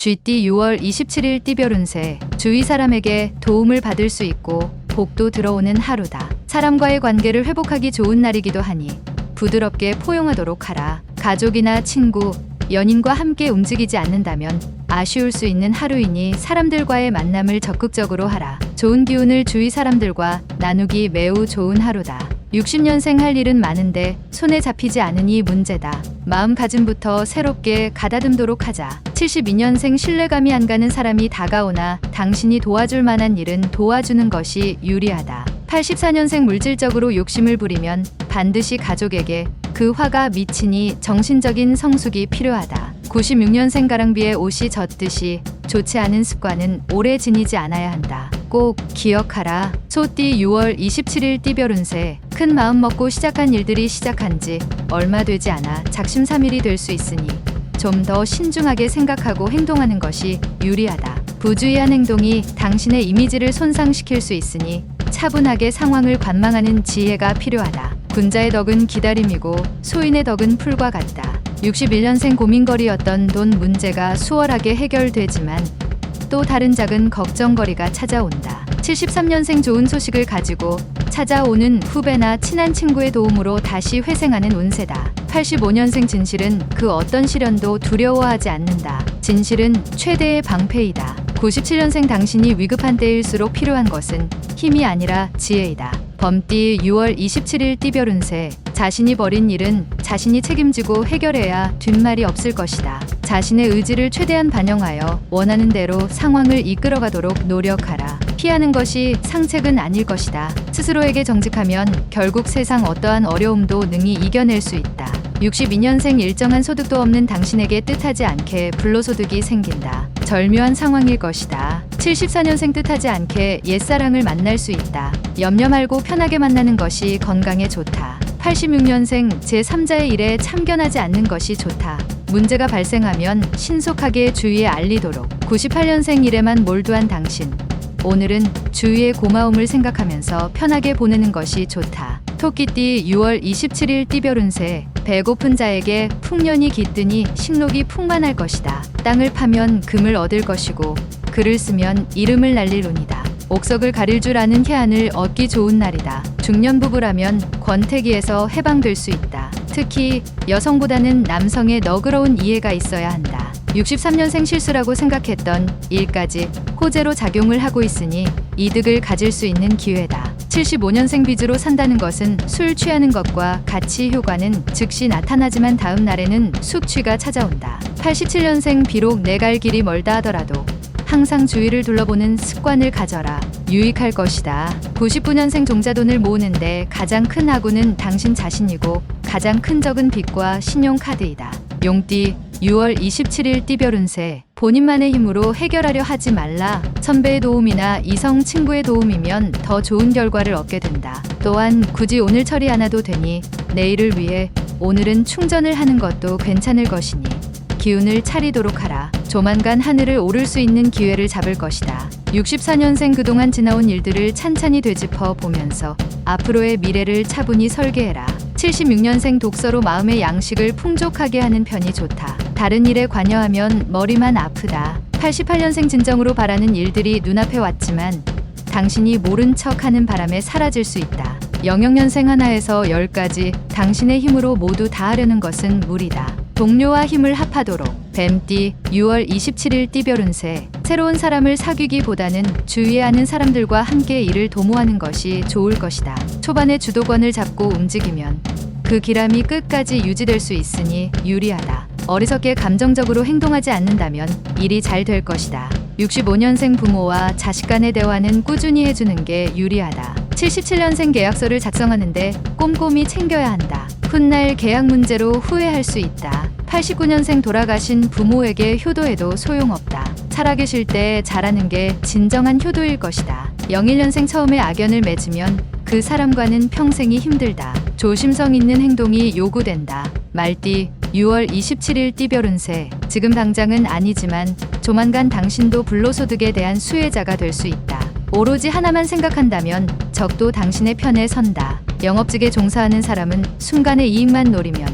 쥐띠 6월 27일 띠별 운세. 주위 사람에게 도움을 받을 수 있고 복도 들어오는 하루다. 사람과의 관계를 회복하기 좋은 날이기도 하니 부드럽게 포용하도록 하라. 가족이나 친구, 연인과 함께 움직이지 않는다면 아쉬울 수 있는 하루이니 사람들과의 만남을 적극적으로 하라. 좋은 기운을 주위 사람들과 나누기 매우 좋은 하루다. 60년생 할 일은 많은데 손에 잡히지 않으니 문제다. 마음가짐부터 새롭게 가다듬도록 하자. 72년생 신뢰감이 안 가는 사람이 다가오나 당신이 도와줄 만한 일은 도와주는 것이 유리하다. 84년생 물질적으로 욕심을 부리면 반드시 가족에게 그 화가 미치니 정신적인 성숙이 필요하다. 96년생 가랑비에 옷이 젖듯이 좋지 않은 습관은 오래 지니지 않아야 한다. 꼭 기억하라. 소띠 6월 27일 띠별 운세. 큰 마음 먹고 시작한 일들이 시작한 지 얼마 되지 않아 작심삼일이 될 수 있으니 좀 더 신중하게 생각하고 행동하는 것이 유리하다. 부주의한 행동이 당신의 이미지를 손상시킬 수 있으니 차분하게 상황을 관망하는 지혜가 필요하다. 군자의 덕은 기다림이고 소인의 덕은 풀과 같다. 61년생 고민거리였던 돈 문제가 수월하게 해결되지만 또 다른 작은 걱정거리가 찾아온다. 73년생 좋은 소식을 가지고 찾아오는 후배나 친한 친구의 도움으로 다시 회생하는 운세다. 85년생 진실은 그 어떤 시련도 두려워하지 않는다. 진실은 최대의 방패이다. 97년생 당신이 위급한 때일수록 필요한 것은 힘이 아니라 지혜이다. 범띠 6월 27일 띠별 운세. 자신이 벌인 일은 자신이 책임지고 해결해야 뒷말이 없을 것이다. 자신의 의지를 최대한 반영하여 원하는 대로 상황을 이끌어가도록 노력하라. 피하는 것이 상책은 아닐 것이다. 스스로에게 정직하면 결국 세상 어떠한 어려움도 능히 이겨낼 수 있다. 62년생 일정한 소득도 없는 당신에게 뜻하지 않게 불로소득이 생긴다. 절묘한 상황일 것이다. 74년생 뜻하지 않게 옛사랑을 만날 수 있다. 염려 말고 편하게 만나는 것이 건강에 좋다. 86년생 제3자의 일에 참견하지 않는 것이 좋다. 문제가 발생하면 신속하게 주위에 알리도록. 98년생 일에만 몰두한 당신. 오늘은 주위의 고마움을 생각하면서 편하게 보내는 것이 좋다. 토끼띠 6월 27일 띠별 운세. 배고픈 자에게 풍년이 깃드니 식록이 풍만할 것이다. 땅을 파면 금을 얻을 것이고 글을 쓰면 이름을 날릴 운이다. 옥석을 가릴 줄 아는 해안을 얻기 좋은 날이다. 중년 부부라면 권태기에서 해방될 수 있다. 특히 여성보다는 남성의 너그러운 이해가 있어야 한다. 63년생 실수라고 생각했던 일까지 호재로 작용을 하고 있으니 이득을 가질 수 있는 기회다. 75년생 빚으로 산다는 것은 술 취하는 것과 같이 효과는 즉시 나타나지만 다음 날에는 숙취가 찾아온다. 87년생 비록 내 갈 길이 멀다 하더라도 항상 주위를 둘러보는 습관을 가져라. 유익할 것이다. 99년생 종자돈을 모으는데 가장 큰 악우는 당신 자신이고 가장 큰 적은 빚과 신용카드이다. 용띠 6월 27일 띠별 운세. 본인만의 힘으로 해결하려 하지 말라. 선배의 도움이나 이성 친구의 도움이면 더 좋은 결과를 얻게 된다. 또한 굳이 오늘 처리 안 해도 되니 내일을 위해 오늘은 충전을 하는 것도 괜찮을 것이니 기운을 차리도록 하라. 조만간 하늘을 오를 수 있는 기회를 잡을 것이다. 64년생 그동안 지나온 일들을 찬찬히 되짚어 보면서 앞으로의 미래를 차분히 설계해라. 76년생 독서로 마음의 양식을 풍족하게 하는 편이 좋다. 다른 일에 관여하면 머리만 아프다. 88년생 진정으로 바라는 일들이 눈앞에 왔지만 당신이 모른 척하는 바람에 사라질 수 있다. 00년생 하나에서 10까지 당신의 힘으로 모두 다 하려는 것은 무리다. 동료와 힘을 합하도록. 뱀띠 6월 27일 띠별 운세. 새로운 사람을 사귀기보다는 주위에 아는 사람들과 함께 일을 도모하는 것이 좋을 것이다. 초반에 주도권을 잡고 움직이면 그 기람이 끝까지 유지될 수 있으니 유리하다. 어리석게 감정적으로 행동하지 않는다면 일이 잘 될 것이다. 65년생 부모와 자식 간의 대화는 꾸준히 해주는 게 유리하다. 77년생 계약서를 작성하는데 꼼꼼히 챙겨야 한다. 훗날 계약 문제로 후회할 수 있다. 89년생 돌아가신 부모에게 효도해도 소용없다. 살아계실 때 잘하는 게 진정한 효도일 것이다. 01년생 처음에 악연을 맺으면 그 사람과는 평생이 힘들다. 조심성 있는 행동이 요구된다. 말띠 6월 27일 띠별 운세. 지금 당장은 아니지만 조만간 당신도 불로소득에 대한 수혜자가 될 수 있다. 오로지 하나만 생각한다면 적도 당신의 편에 선다. 영업직에 종사하는 사람은 순간의 이익만 노리면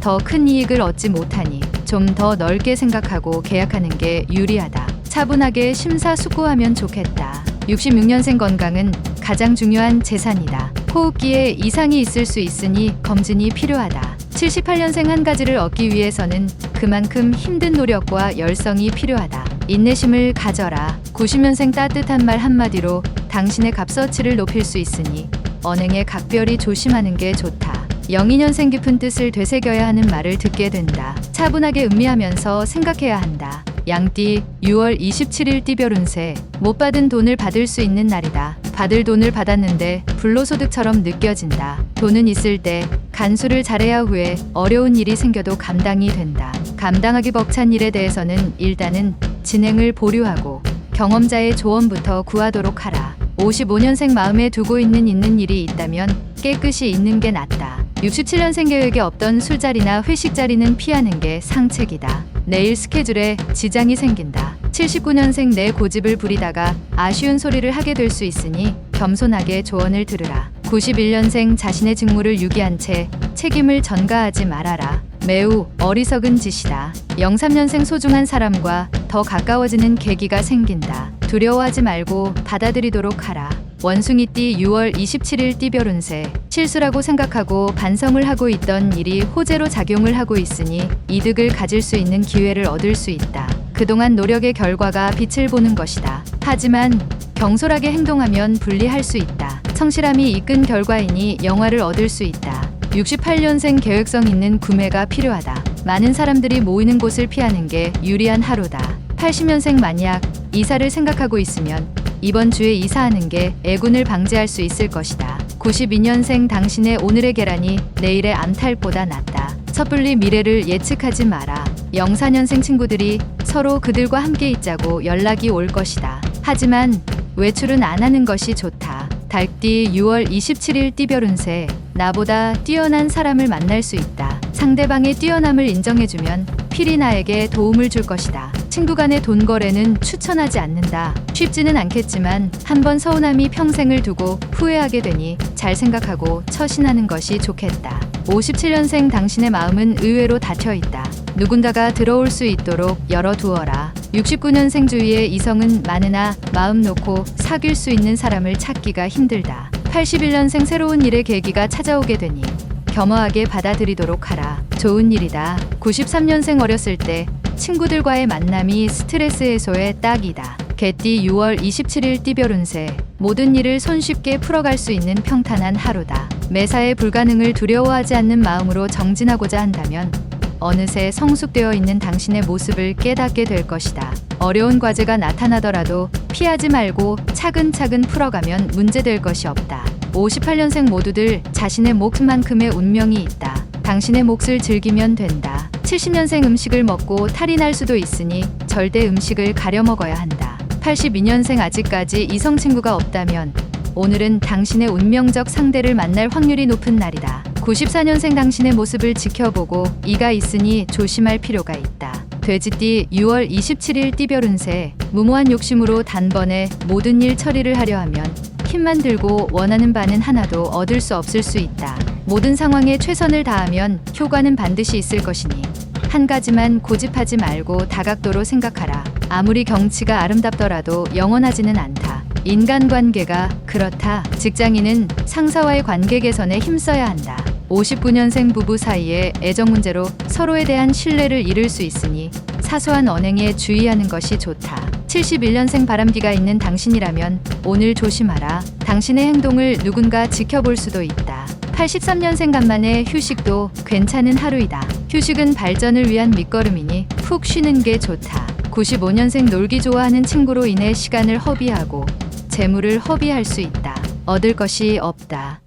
더 큰 이익을 얻지 못하니 좀 더 넓게 생각하고 계약하는 게 유리하다. 차분하게 심사숙고하면 좋겠다. 66년생 건강은 가장 중요한 재산이다. 호흡기에 이상이 있을 수 있으니 검진이 필요하다. 78년생 한 가지를 얻기 위해서는 그만큼 힘든 노력과 열성이 필요하다. 인내심을 가져라. 90년생 따뜻한 말 한마디로 당신의 값어치를 높일 수 있으니 언행에 각별히 조심하는 게 좋다. 02년생 깊은 뜻을 되새겨야 하는 말을 듣게 된다. 차분하게 음미하면서 생각해야 한다. 양띠 6월 27일 띠별 운세. 못 받은 돈을 받을 수 있는 날이다. 받을 돈을 받았는데 불로소득처럼 느껴진다. 돈은 있을 때 간수를 잘해야 후에 어려운 일이 생겨도 감당이 된다. 감당하기 벅찬 일에 대해서는 일단은 진행을 보류하고 경험자의 조언부터 구하도록 하라. 55년생 마음에 두고 있는 일이 있다면 깨끗이 있는 게 낫다. 67년생 계획에 없던 술자리나 회식 자리는 피하는 게 상책이다. 내일 스케줄에 지장이 생긴다. 79년생 내 고집을 부리다가 아쉬운 소리를 하게 될 수 있으니 겸손하게 조언을 들으라. 91년생 자신의 직무를 유기한 채 책임을 전가하지 말아라. 매우 어리석은 짓이다. 03년생 소중한 사람과 더 가까워지는 계기가 생긴다. 두려워하지 말고 받아들이도록 하라. 원숭이띠 6월 27일 띠별 운세. 실수라고 생각하고 반성을 하고 있던 일이 호재로 작용을 하고 있으니 이득을 가질 수 있는 기회를 얻을 수 있다. 그동안 노력의 결과가 빛을 보는 것이다. 하지만 경솔하게 행동하면 불리할 수 있다. 성실함이 이끈 결과이니 영화를 얻을 수 있다. 68년생 계획성 있는 구매가 필요하다. 많은 사람들이 모이는 곳을 피하는 게 유리한 하루다. 80년생 만약 이사를 생각하고 있으면 이번 주에 이사하는 게 애군을 방지할 수 있을 것이다. 92년생 당신의 오늘의 계란이 내일의 암탈보다 낫다. 섣불리 미래를 예측하지 마라. 04년생 친구들이 서로 그들과 함께 있자고 연락이 올 것이다. 하지만 외출은 안 하는 것이 좋다. 달띠 6월 27일 띠별 운세. 나보다 뛰어난 사람을 만날 수 있다. 상대방의 뛰어남을 인정해주면 필히 나에게 도움을 줄 것이다. 친구 간의 돈 거래는 추천하지 않는다. 쉽지는 않겠지만 한번 서운함이 평생을 두고 후회하게 되니 잘 생각하고 처신하는 것이 좋겠다. 57년생 당신의 마음은 의외로 닫혀 있다. 누군가가 들어올 수 있도록 열어두어라. 69년생 주위에 이성은 많으나 마음 놓고 사귈 수 있는 사람을 찾기가 힘들다. 81년생 새로운 일의 계기가 찾아오게 되니 겸허하게 받아들이도록 하라. 좋은 일이다. 93년생 어렸을 때 친구들과의 만남이 스트레스 해소에 딱이다. 개띠 6월 27일 띠별 운세. 모든 일을 손쉽게 풀어갈 수 있는 평탄한 하루다. 매사에 불가능을 두려워하지 않는 마음으로 정진하고자 한다면 어느새 성숙되어 있는 당신의 모습을 깨닫게 될 것이다. 어려운 과제가 나타나더라도 피하지 말고 차근차근 풀어가면 문제될 것이 없다. 58년생 모두들 자신의 몫만큼의 운명이 있다. 당신의 몫을 즐기면 된다. 70년생 음식을 먹고 탈이 날 수도 있으니 절대 음식을 가려 먹어야 한다. 82년생 아직까지 이성 친구가 없다면 오늘은 당신의 운명적 상대를 만날 확률이 높은 날이다. 94년생 당신의 모습을 지켜보고 이가 있으니 조심할 필요가 있다. 돼지띠 6월 27일 띠별 운세. 무모한 욕심으로 단번에 모든 일 처리를 하려 하면 힘만 들고 원하는 바는 하나도 얻을 수 없을 수 있다. 모든 상황에 최선을 다하면 효과는 반드시 있을 것이니 한 가지만 고집하지 말고 다각도로 생각하라. 아무리 경치가 아름답더라도 영원하지는 않다. 인간관계가 그렇다. 직장인은 상사와의 관계 개선에 힘써야 한다. 59년생 부부 사이에 애정 문제로 서로에 대한 신뢰를 잃을 수 있으니 사소한 언행에 주의하는 것이 좋다. 71년생 바람기가 있는 당신이라면 오늘 조심하라. 당신의 행동을 누군가 지켜볼 수도 있다. 83년생 간만에 휴식도 괜찮은 하루이다. 휴식은 발전을 위한 밑거름이니 푹 쉬는 게 좋다. 95년생 놀기 좋아하는 친구로 인해 시간을 허비하고 재물을 허비할 수 있다. 얻을 것이 없다.